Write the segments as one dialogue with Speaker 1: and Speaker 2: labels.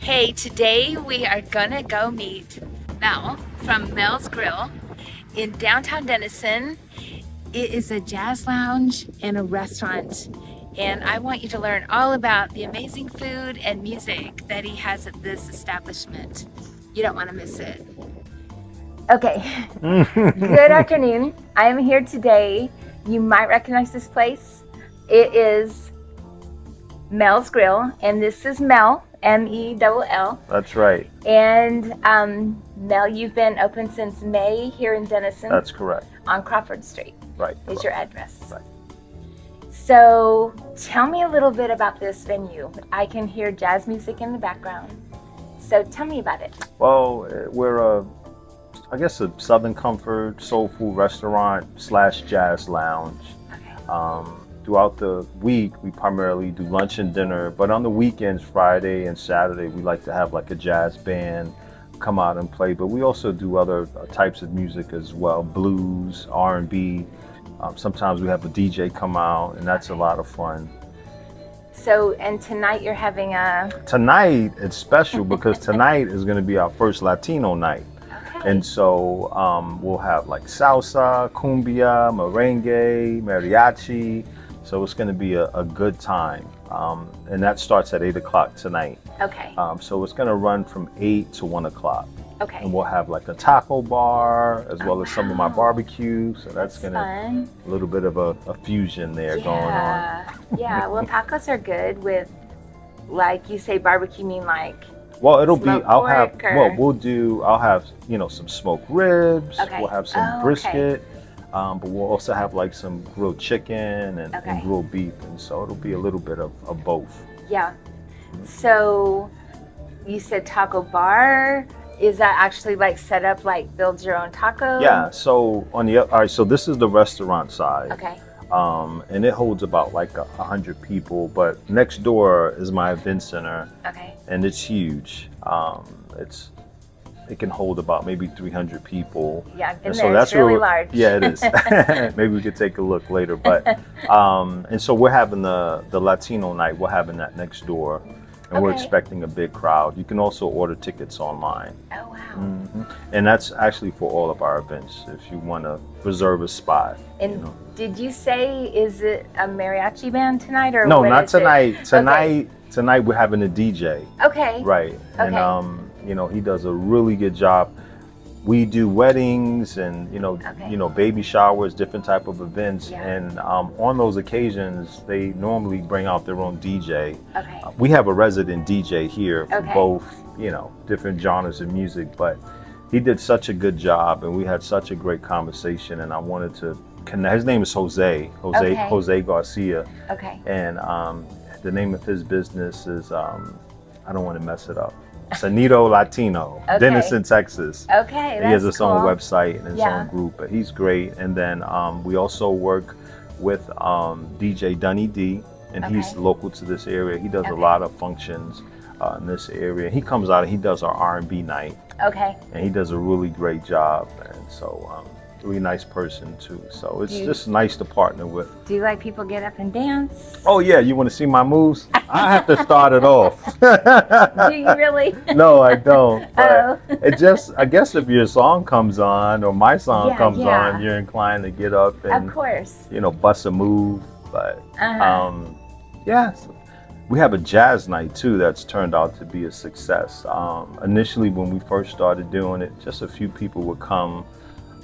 Speaker 1: Hey, today we are gonna go meet Mel from Mel's Grill in downtown Denison. It is a jazz lounge and a restaurant, and I want you to learn all about the amazing food and music that he has at this establishment. You don't want to miss it. Okay, good afternoon. I am here today. You might recognize this place. It is Mel's Grill, and this is Mell, M-E-L-L.
Speaker 2: That's right.
Speaker 1: And Mel, you've been open since May here in Denison.
Speaker 2: That's correct.
Speaker 1: On Crawford Street.
Speaker 2: Right.
Speaker 1: Is your address.
Speaker 2: Right.
Speaker 1: So tell me a little bit about this venue. I can hear jazz music in the background. So tell me about it.
Speaker 2: Well, we're I guess a Southern comfort soul food restaurant / jazz lounge.
Speaker 1: Okay.
Speaker 2: Throughout the week, we primarily do lunch and dinner, but on the weekends, Friday and Saturday, we like to have like a jazz band come out and play. But we also do other types of music as well, blues, R&B. Sometimes we have a DJ come out, and that's a lot of fun.
Speaker 1: So, and tonight you're having
Speaker 2: Tonight, it's special because tonight is going to be our first Latino night.
Speaker 1: Okay.
Speaker 2: And so we'll have like salsa, cumbia, merengue, mariachi. So it's going to be a good time. And that starts at 8 o'clock tonight.
Speaker 1: Okay.
Speaker 2: So it's going to run from 8 to 1 o'clock.
Speaker 1: Okay.
Speaker 2: And we'll have like a taco bar as well as some of my barbecue. So that's going to
Speaker 1: fun.
Speaker 2: A little bit of a fusion there going on.
Speaker 1: Yeah, well, tacos are good with, like you say, barbecue, mean like
Speaker 2: Well, it'll be, I'll have,
Speaker 1: or...
Speaker 2: I'll have, some smoked ribs.
Speaker 1: Okay.
Speaker 2: We'll have some brisket. But we'll also have like some grilled chicken and grilled beef. And so it'll be a little bit of both.
Speaker 1: Yeah. So you said taco bar. Is that actually like set up like build your own taco?
Speaker 2: Yeah. So all right. So this is the restaurant side.
Speaker 1: Okay.
Speaker 2: And it holds about like 100 people. But next door is my event center.
Speaker 1: Okay.
Speaker 2: And it's huge. It can hold about maybe 300 people.
Speaker 1: Yeah, I've been
Speaker 2: and
Speaker 1: there.
Speaker 2: So that's
Speaker 1: it's really
Speaker 2: really
Speaker 1: large.
Speaker 2: Yeah, it is. Maybe we could take a look later. But and so we're having the Latino night. We're having that next door, and we're expecting a big crowd. You can also order tickets online.
Speaker 1: Oh wow!
Speaker 2: Mm-hmm. And that's actually for all of our events. If you want to reserve a spot.
Speaker 1: And did you say is it a mariachi band tonight or
Speaker 2: no?
Speaker 1: What
Speaker 2: Not
Speaker 1: is
Speaker 2: tonight.
Speaker 1: It?
Speaker 2: Tonight we're having a DJ.
Speaker 1: Okay.
Speaker 2: Right.
Speaker 1: Okay.
Speaker 2: And he does a really good job. We do weddings and baby showers, different type of events, and on those occasions they normally bring out their own DJ.
Speaker 1: Okay.
Speaker 2: We have a resident DJ here for both different genres of music, but he did such a good job and we had such a great conversation, and I wanted to connect. His name is Jose Garcia.
Speaker 1: Okay.
Speaker 2: And the name of his business is I don't want to mess it up. Sonido Latino, Denison, Texas.
Speaker 1: Okay, that's
Speaker 2: He has his
Speaker 1: cool.
Speaker 2: own website and his own group, but he's great. And then we also work with DJ Dunny D, and he's local to this area. He does a lot of functions in this area. He comes out and he does our R&B night.
Speaker 1: Okay.
Speaker 2: And he does a really great job, and so really nice person too. So it's just nice to partner with.
Speaker 1: Do you like people get up and dance?
Speaker 2: Oh yeah, you want to see my moves? I have to start it off.
Speaker 1: Do you really?
Speaker 2: No, I don't. But I guess if your song comes on or my song comes on, you're inclined to get up and,
Speaker 1: of course,
Speaker 2: bust a move. But so we have a jazz night too that's turned out to be a success. Initially, when we first started doing it, just a few people would come.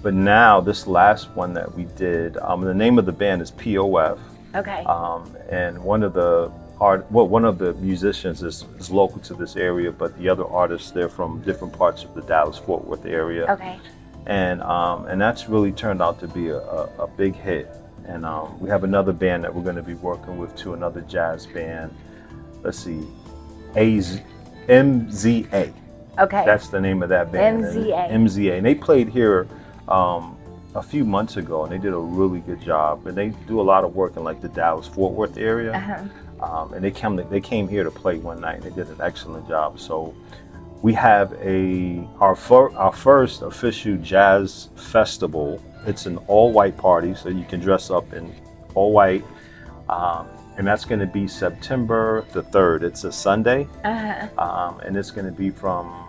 Speaker 2: But now, this last one that we did, the name of the band is POF.
Speaker 1: Okay.
Speaker 2: And one of the musicians is local to this area, but the other artists, they're from different parts of the Dallas-Fort Worth area.
Speaker 1: Okay.
Speaker 2: And that's really turned out to be a big hit. And we have another band that we're going to be working with too, another jazz band. Let's see, MZA.
Speaker 1: Okay.
Speaker 2: That's the name of that band. MZA. And they played here a few months ago, and they did a really good job. And they do a lot of work in like the Dallas-Fort Worth area. And they came here to play one night, and they did an excellent job. So we have our first official jazz festival. It's an all-white party, so you can dress up in all white. and that's going to be September the 3rd. It's a Sunday, and it's going to be from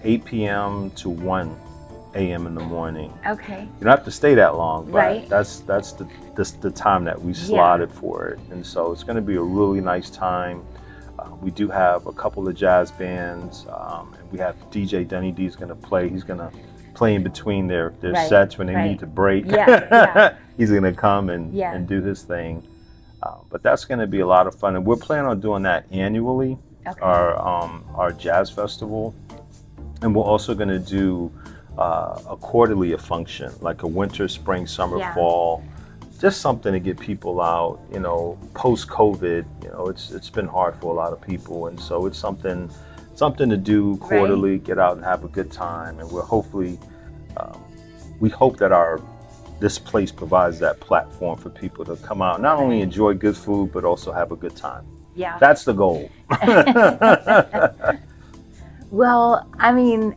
Speaker 2: 8 p.m. to 1 a.m. in the morning.
Speaker 1: Okay.
Speaker 2: You don't have to stay that long, but
Speaker 1: Right.
Speaker 2: that's the time that we slotted for it, and so it's going to be a really nice time. We do have a couple of jazz bands, and we have DJ Dunny D is going to play. He's going to play in between their
Speaker 1: Right,
Speaker 2: sets when they
Speaker 1: right.
Speaker 2: need to break.
Speaker 1: Yeah.
Speaker 2: He's going to come and do his thing. But that's going to be a lot of fun, and we're planning on doing that annually.
Speaker 1: Okay.
Speaker 2: Our jazz festival, and we're also going to do a quarterly function, like a winter, spring, summer, fall. Just something to get people out, you know, post-COVID. You know, it's been hard for a lot of people, and so it's something to do quarterly.
Speaker 1: Right.
Speaker 2: Get out and have a good time, and we're hopefully, we hope that this place provides that platform for people to come out, not only enjoy good food, but also have a good time.
Speaker 1: Yeah.
Speaker 2: That's the goal.
Speaker 1: Well, I mean,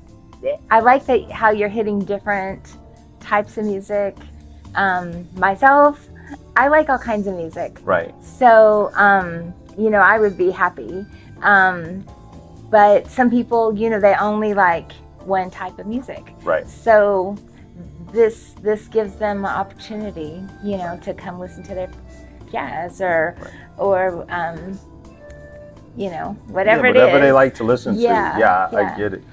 Speaker 1: I like that how you're hitting different types of music. Myself, I like all kinds of music.
Speaker 2: Right.
Speaker 1: So, you know, I would be happy. But some people, you know, they only like one type of music.
Speaker 2: Right.
Speaker 1: So this gives them an opportunity, you know, to come listen to their jazz or you know, whatever it is.
Speaker 2: Whatever they like to listen to.
Speaker 1: Yeah.
Speaker 2: I get it.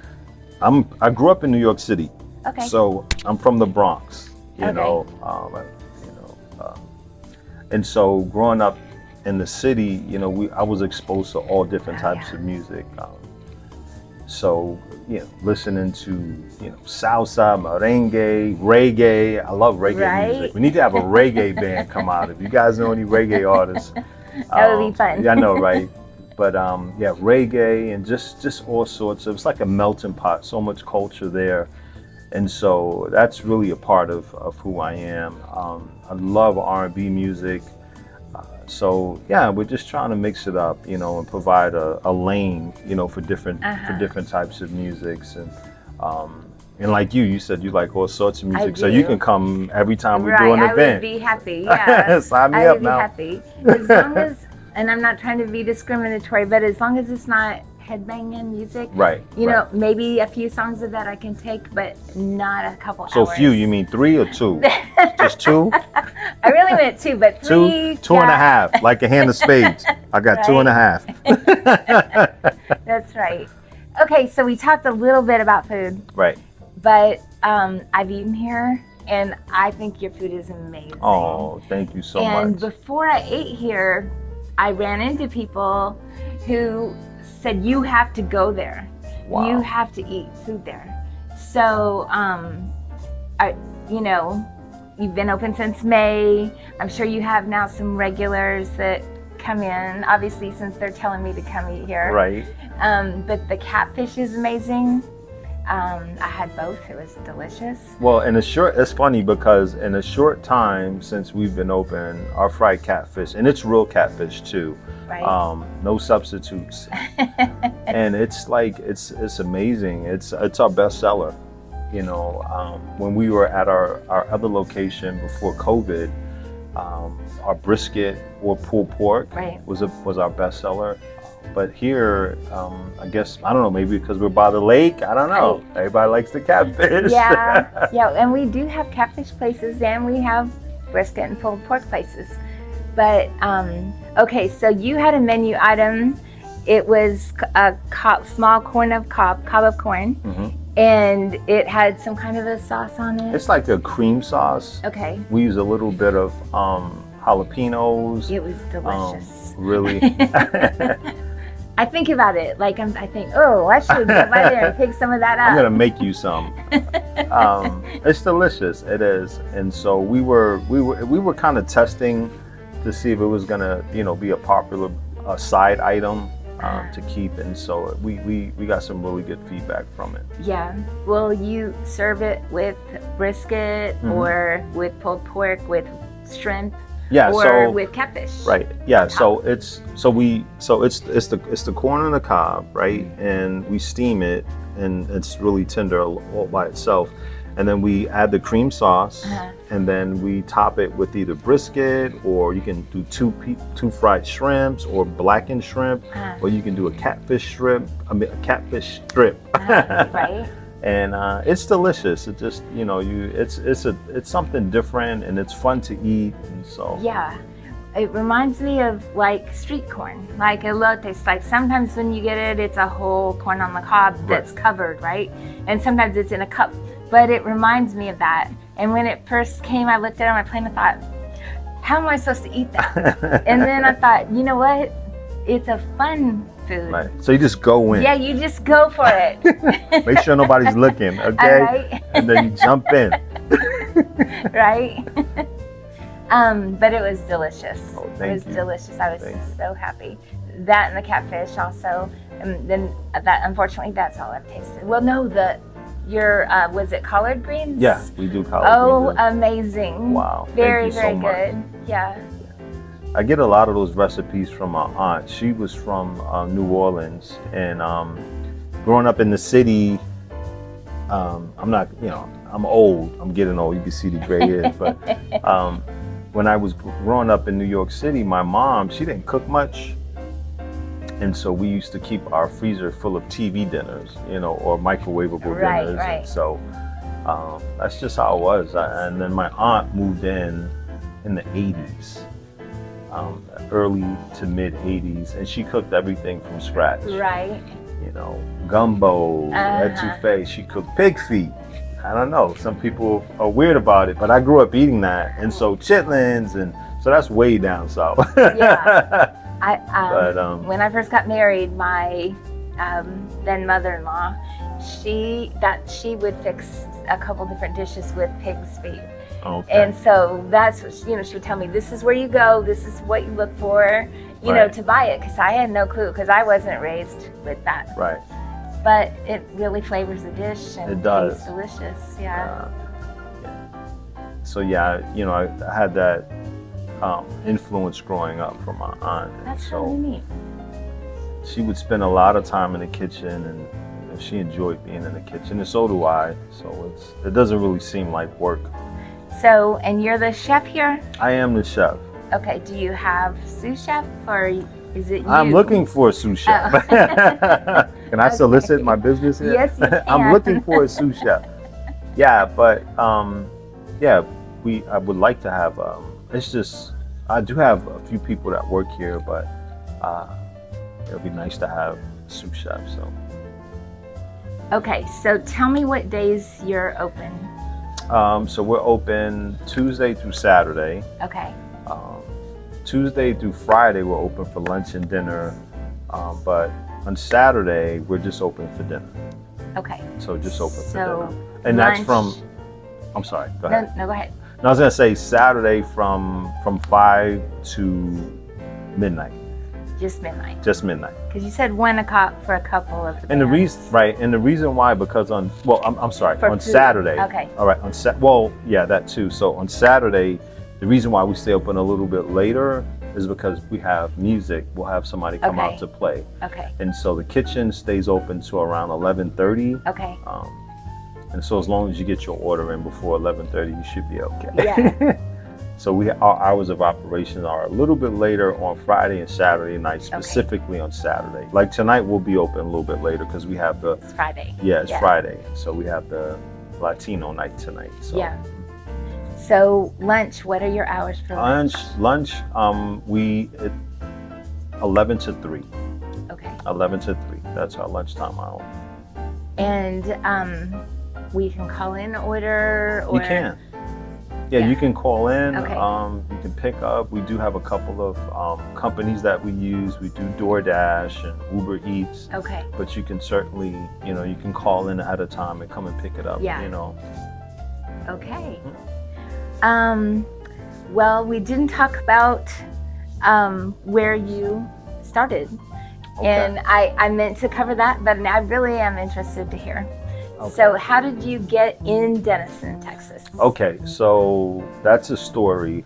Speaker 2: I grew up in New York City.
Speaker 1: Okay.
Speaker 2: So I'm from the Bronx, you
Speaker 1: Okay.
Speaker 2: know, and so growing up in the city, you know, I was exposed to all different types of music. So, you know, listening to, you know, salsa, merengue, reggae. I love reggae music. We need to have a reggae band come out. If you guys know any reggae artists,
Speaker 1: that would be fun.
Speaker 2: Yeah, I know, right? But yeah, reggae and just all sorts of. It's like a melting pot. So much culture there, and so that's really a part of who I am. I love R&B music. So yeah, we're just trying to mix it up, you know, and provide a lane, you know, for different types of musics, and like you said you like all sorts of music, so you can come every time we do an event.
Speaker 1: I would be happy. Yeah,
Speaker 2: sign me up now.
Speaker 1: I would be happy as long as, and I'm not trying to be discriminatory, but as long as it's not headbanging music,
Speaker 2: right?
Speaker 1: You know, maybe a few songs of that I can take, but not a couple
Speaker 2: So
Speaker 1: hours.
Speaker 2: few, you mean 3 or 2? Just 2?
Speaker 1: I really meant 2, but 3.
Speaker 2: Two and a half, like a hand of spades. I got
Speaker 1: Right.
Speaker 2: 2 and a half.
Speaker 1: That's right. Okay, so we talked a little bit about food,
Speaker 2: Right.
Speaker 1: but I've eaten here, and I think your food is amazing.
Speaker 2: Oh, thank you so
Speaker 1: And
Speaker 2: much.
Speaker 1: before I ate here, I ran into people who said, you have to go there.
Speaker 2: Wow.
Speaker 1: You have to eat food there. So, you know, you've been open since May. I'm sure you have now some regulars that come in, obviously, since they're telling me to come eat here.
Speaker 2: Right.
Speaker 1: But the catfish is amazing. I had both. It was delicious.
Speaker 2: Well, it's funny because in a short time since we've been open, our fried catfish, and it's real catfish too,
Speaker 1: Right.
Speaker 2: No substitutes, and it's like it's amazing. It's our best seller. You know, when we were at our other location before COVID, our brisket or pulled pork was our best seller. But here, I guess, I don't know, maybe because we're by the lake, I don't know. Right. Everybody likes the catfish.
Speaker 1: Yeah, and we do have catfish places, and we have brisket and pulled pork places. But, okay, so you had a menu item. It was a small cob of corn, and it had some kind of a sauce on it.
Speaker 2: It's like a cream sauce.
Speaker 1: Okay.
Speaker 2: We use a little bit of jalapenos.
Speaker 1: It was delicious.
Speaker 2: Really.
Speaker 1: I think about it, like I think, oh, I should go by there and pick some of that up.
Speaker 2: I'm gonna make you some. It's delicious. It is, and so we were kind of testing to see if it was gonna, you know, be a popular side item to keep, and so we got some really good feedback from it.
Speaker 1: Yeah. Will you serve it with brisket or with pulled pork, with shrimp?
Speaker 2: Yeah,
Speaker 1: or with catfish. Right.
Speaker 2: Yeah. So it's the corn on the cob, right? And we steam it, and it's really tender all by itself. and then we add the cream sauce, and then we top it with either brisket, or you can do two fried shrimps, or blackened shrimp, or you can do a catfish shrimp. I mean, a catfish strip.
Speaker 1: Right.
Speaker 2: And it's delicious. It just, you know, it's something different, and it's fun to eat. And so
Speaker 1: yeah, it reminds me of like street corn, like elotes. Like sometimes when you get it, it's a whole corn on the cob that's covered, right? And sometimes it's in a cup. But it reminds me of that. And when it first came, I looked at it on my plate and I thought, how am I supposed to eat that? And then I thought, you know what? It's a fun food.
Speaker 2: Right. So you just go in.
Speaker 1: Yeah, you just go for it.
Speaker 2: Make sure nobody's looking, okay?
Speaker 1: Right.
Speaker 2: And then you jump in.
Speaker 1: Right? But it was delicious.
Speaker 2: Oh,
Speaker 1: It was
Speaker 2: you.
Speaker 1: delicious. I was so happy. That and the catfish also. And then that, unfortunately, that's all I've tasted. Well, no, your was it collard greens?
Speaker 2: Yeah, we do collard greens.
Speaker 1: Oh, amazing.
Speaker 2: Wow.
Speaker 1: Very,
Speaker 2: Thank you
Speaker 1: very
Speaker 2: so
Speaker 1: good.
Speaker 2: much.
Speaker 1: Yeah.
Speaker 2: I get a lot of those recipes from my aunt. She was from New Orleans, and growing up in the city, I'm not, you know, I'm old. I'm getting old. You can see the gray hairs. But when I was growing up in New York City, my mom, she didn't cook much. And so we used to keep our freezer full of TV dinners, you know, or microwavable dinners.
Speaker 1: Right.
Speaker 2: And so that's just how it was. And then my aunt moved in the 80s, early to mid 80s, and she cooked everything from scratch.
Speaker 1: Right.
Speaker 2: You know, gumbo, etouffee. She cooked pig feet. I don't know. Some people are weird about it, but I grew up eating that. And so chitlins, and so that's way down south.
Speaker 1: Yeah. When I first got married, my then mother-in-law, she would fix a couple different dishes with pig's feet.
Speaker 2: Okay.
Speaker 1: And so that's what she would tell me, this is where you go, this is what you look for, you know, to buy it, because I had no clue, because I wasn't raised with that.
Speaker 2: Right.
Speaker 1: But it really flavors the dish, and
Speaker 2: it does.
Speaker 1: Tastes delicious. Yeah.
Speaker 2: So yeah, you know, I had that influence growing up from my aunt.
Speaker 1: That's
Speaker 2: so
Speaker 1: really neat.
Speaker 2: She would spend a lot of time in the kitchen, and you know, she enjoyed being in the kitchen, and so do I. So it doesn't really seem like work.
Speaker 1: So, and you're the chef here?
Speaker 2: I am the chef.
Speaker 1: Okay, do you have sous chef, or is it you?
Speaker 2: I'm looking for a sous chef. Oh. Can I solicit my business here?
Speaker 1: Yes, you can.
Speaker 2: I'm looking for a sous chef. Yeah, but yeah, I would like to have. It's just I do have a few people that work here, but it would be nice to have a sous chef. So.
Speaker 1: Okay, so tell me what days you're open.
Speaker 2: So we're open Tuesday through Saturday.
Speaker 1: Okay.
Speaker 2: Tuesday through Friday we're open for lunch and dinner, but on Saturday we're just open for dinner.
Speaker 1: Okay.
Speaker 2: So just open for
Speaker 1: So
Speaker 2: dinner. And
Speaker 1: lunch,
Speaker 2: that's from, I'm sorry, go ahead.
Speaker 1: No, go ahead.
Speaker 2: No, I was gonna say Saturday from 5 to midnight.
Speaker 1: Just midnight.
Speaker 2: Just midnight.
Speaker 1: Because you said 1 o'clock for a couple of the
Speaker 2: And the
Speaker 1: bands.
Speaker 2: reason why, because I'm sorry,
Speaker 1: For
Speaker 2: on
Speaker 1: food.
Speaker 2: Saturday.
Speaker 1: Okay.
Speaker 2: All right, yeah, that too. So on Saturday, the reason why we stay open a little bit later is because we have music. We'll have somebody come out to play.
Speaker 1: Okay.
Speaker 2: And so the kitchen stays open to around 11:30.
Speaker 1: Okay.
Speaker 2: And so as long as you get your order in before 11:30, you should be okay.
Speaker 1: Yeah.
Speaker 2: So our hours of operation are a little bit later on Friday and Saturday night, specifically on Saturday. Like tonight, we'll be open a little bit later because we have the.
Speaker 1: It's Friday.
Speaker 2: Yeah, it's Friday. So we have the Latino night tonight. So.
Speaker 1: Yeah. So lunch, what are your hours for lunch?
Speaker 2: Lunch, 11 to 3.
Speaker 1: Okay.
Speaker 2: 11 to 3. That's our lunchtime hour.
Speaker 1: And we can call in, order, or
Speaker 2: You can. Yeah, you can call in.
Speaker 1: Okay.
Speaker 2: You can pick up. We do have a couple of companies that we use. We do DoorDash and Uber Eats.
Speaker 1: Okay.
Speaker 2: But you can certainly, you know, you can call in ahead of time and come and pick it up.
Speaker 1: Yeah.
Speaker 2: You know.
Speaker 1: Okay. Well, we didn't talk about where you started.
Speaker 2: Okay.
Speaker 1: And I meant to cover that, but I really am interested to hear.
Speaker 2: Okay.
Speaker 1: So how did you get in Denison, Texas?
Speaker 2: Okay, so that's a story.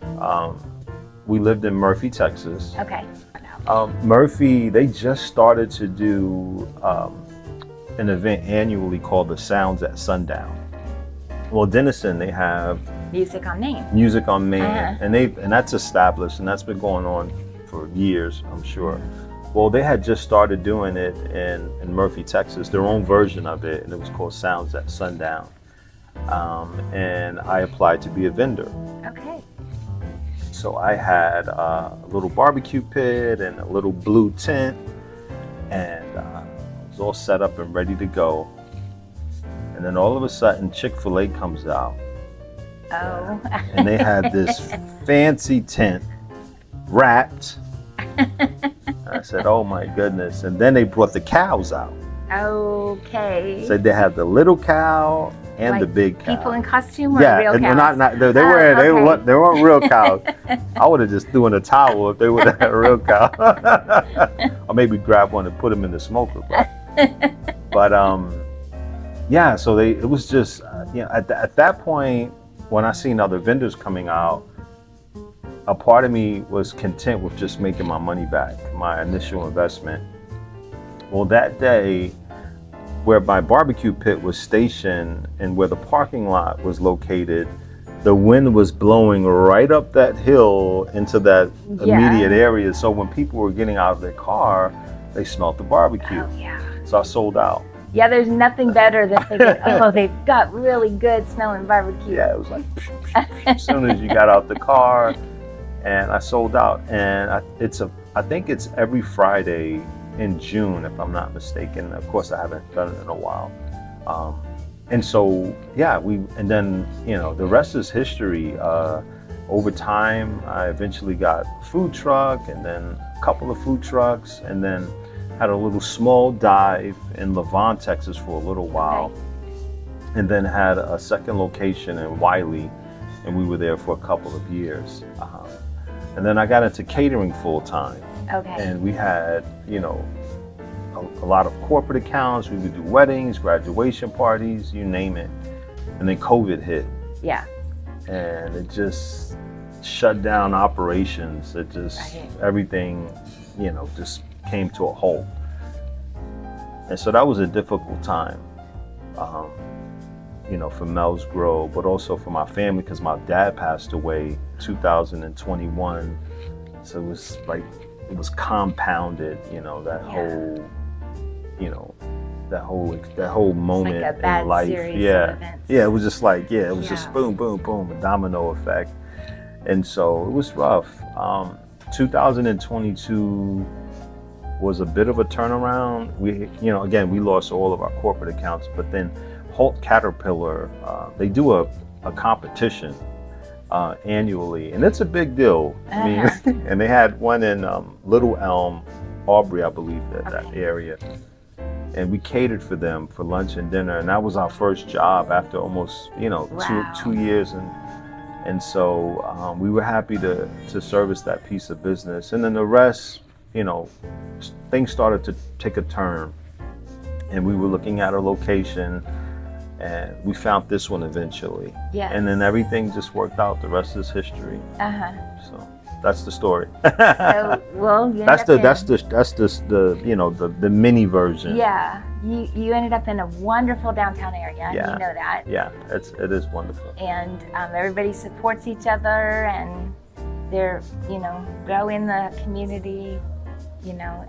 Speaker 2: We lived in Murphy, Texas.
Speaker 1: Okay.
Speaker 2: Murphy, they just started to do an event annually called the Sounds at Sundown. Well, Denison, they have
Speaker 1: Music on Main.
Speaker 2: Music on Main,
Speaker 1: Uh-huh.
Speaker 2: and that's established, and that's been going on for years, I'm sure. Well, they had just started doing it in Murphy, Texas, their own version of it, and it was called Sounds at Sundown. And I applied to be a vendor.
Speaker 1: Okay.
Speaker 2: So I had a little barbecue pit and a little blue tent, and it was all set up and ready to go. And then all of a sudden, Chick-fil-A comes out.
Speaker 1: Oh.
Speaker 2: And they had this fancy tent wrapped. I said, oh my goodness. And then they brought the cows out.
Speaker 1: Okay.
Speaker 2: Said they had the little cow and
Speaker 1: like
Speaker 2: the big cow.
Speaker 1: People in costume or
Speaker 2: yeah,
Speaker 1: real
Speaker 2: and
Speaker 1: cows?
Speaker 2: not they weren't real cows. I would have just threw in a towel if they would have had a real cow. Or maybe grab one and put them in the smoker. But yeah, so it was just at that point when I seen other vendors coming out, a part of me was content with just making my money back, my initial investment. Well, that day, where my barbecue pit was stationed and where the parking lot was located, the wind was blowing right up that hill into that immediate area. So when people were getting out of their car, they smelled the barbecue.
Speaker 1: Oh, yeah.
Speaker 2: So I sold out.
Speaker 1: Yeah, there's nothing better than thinking, oh, they've got really good smelling barbecue.
Speaker 2: Yeah, it was like as soon as you got out the car, and I sold out. And I think it's every Friday in June, if I'm not mistaken. Of course, I haven't done it in a while. And so, yeah, and then, the rest is history. Over time, I eventually got a food truck and then a couple of food trucks, and then had a little small dive in Levant, Texas for a little while. Okay. And then had a second location in Wiley, and we were there for a couple of years. And then I got into catering full time.
Speaker 1: Okay.
Speaker 2: And we had, a lot of corporate accounts. We would do weddings, graduation parties, you name it. And then COVID hit.
Speaker 1: Yeah.
Speaker 2: And it just shut down operations. It just, everything, just came to a halt. And so that was a difficult time, for Mell's Grill, but also for my family, because my dad passed away 2021. So it was compounded, that whole moment
Speaker 1: like a bad
Speaker 2: in life.
Speaker 1: Series
Speaker 2: yeah.
Speaker 1: Of events.
Speaker 2: Yeah, it was just just boom, boom, boom, a domino effect. And so it was rough. 2022 was a bit of a turnaround. We lost all of our corporate accounts, but then Holt Caterpillar, they do a competition annually, and it's a big deal. I mean, and they had one in Little Elm, Aubrey, I believe, that area. And we catered for them for lunch and dinner, and that was our first job after almost,
Speaker 1: wow.
Speaker 2: two years. And so we were happy to service that piece of business. And then the rest, things started to take a turn, and we were looking at a location, and we found this one eventually.
Speaker 1: Yes.
Speaker 2: And then everything just worked out. The rest is history. So that's the story.
Speaker 1: So, well,
Speaker 2: that's the mini version.
Speaker 1: Yeah, you ended up in a wonderful downtown area.
Speaker 2: Yeah.
Speaker 1: You know that.
Speaker 2: Yeah, it is wonderful.
Speaker 1: And everybody supports each other, and they're growing the community.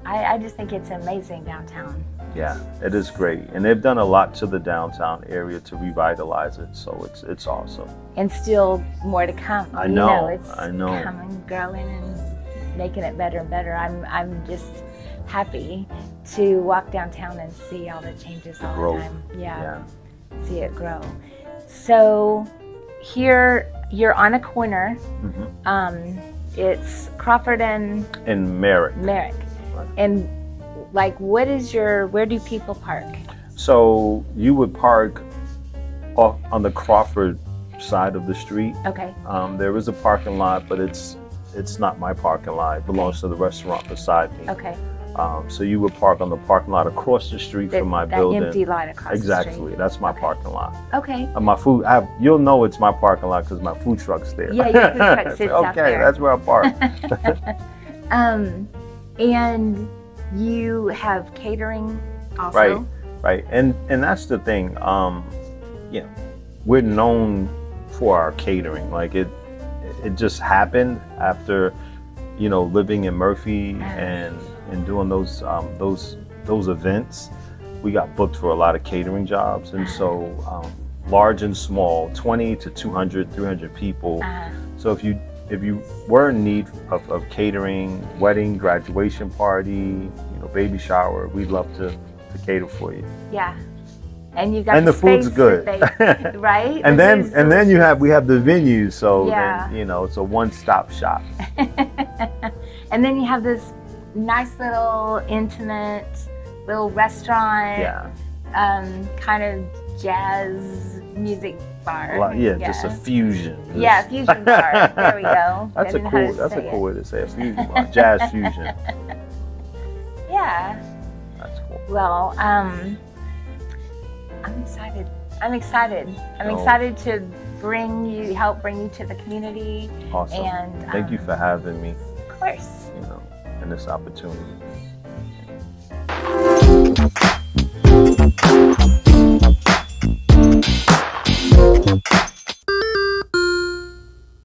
Speaker 1: I just think it's amazing downtown.
Speaker 2: Yeah, it is great, and they've done a lot to the downtown area to revitalize it. So it's awesome.
Speaker 1: And still more to come.
Speaker 2: I know.
Speaker 1: It's coming, growing, and making it better and better. I'm just happy to walk downtown and see all the changes all the time. Yeah, see it grow. So here you're on a corner. Mm-hmm. It's Crawford and
Speaker 2: Merrick.
Speaker 1: Right. And where do people park?
Speaker 2: So you would park off on the Crawford side of the street.
Speaker 1: Okay.
Speaker 2: There is a parking lot, but it's not my parking lot. It belongs to the restaurant beside me.
Speaker 1: Okay.
Speaker 2: So you would park on the parking lot across the street from my building.
Speaker 1: That empty lot across the street.
Speaker 2: Exactly. That's my parking lot.
Speaker 1: Okay.
Speaker 2: My food, you'll know it's my parking lot because my food truck's there.
Speaker 1: Yeah, your food truck sits out there.
Speaker 2: Okay, that's where I park.
Speaker 1: And you have catering also.
Speaker 2: Right. And that's the thing. we're known for our catering. Like it just happened after, you know, living in Murphy and doing those events. We got booked for a lot of catering jobs, and so large and small, 20 to 200, 300 people. So if you were in need of catering, wedding, graduation party, you know, baby shower, we'd love to cater for you.
Speaker 1: Yeah. And you got
Speaker 2: the food's good,
Speaker 1: right?
Speaker 2: and then we have the venues, so
Speaker 1: yeah.
Speaker 2: then, you know, it's a one-stop shop.
Speaker 1: And then you have this nice little intimate little restaurant, kind of jazz music bar.
Speaker 2: Just a fusion.
Speaker 1: Yeah, fusion bar. There we go.
Speaker 2: That's a cool way to say it. Fusion bar, jazz fusion.
Speaker 1: Yeah.
Speaker 2: That's cool.
Speaker 1: Well, I'm excited. I'm excited to help bring you to the community.
Speaker 2: Awesome.
Speaker 1: And
Speaker 2: thank you for having me.
Speaker 1: Of course.
Speaker 2: You know, and this opportunity.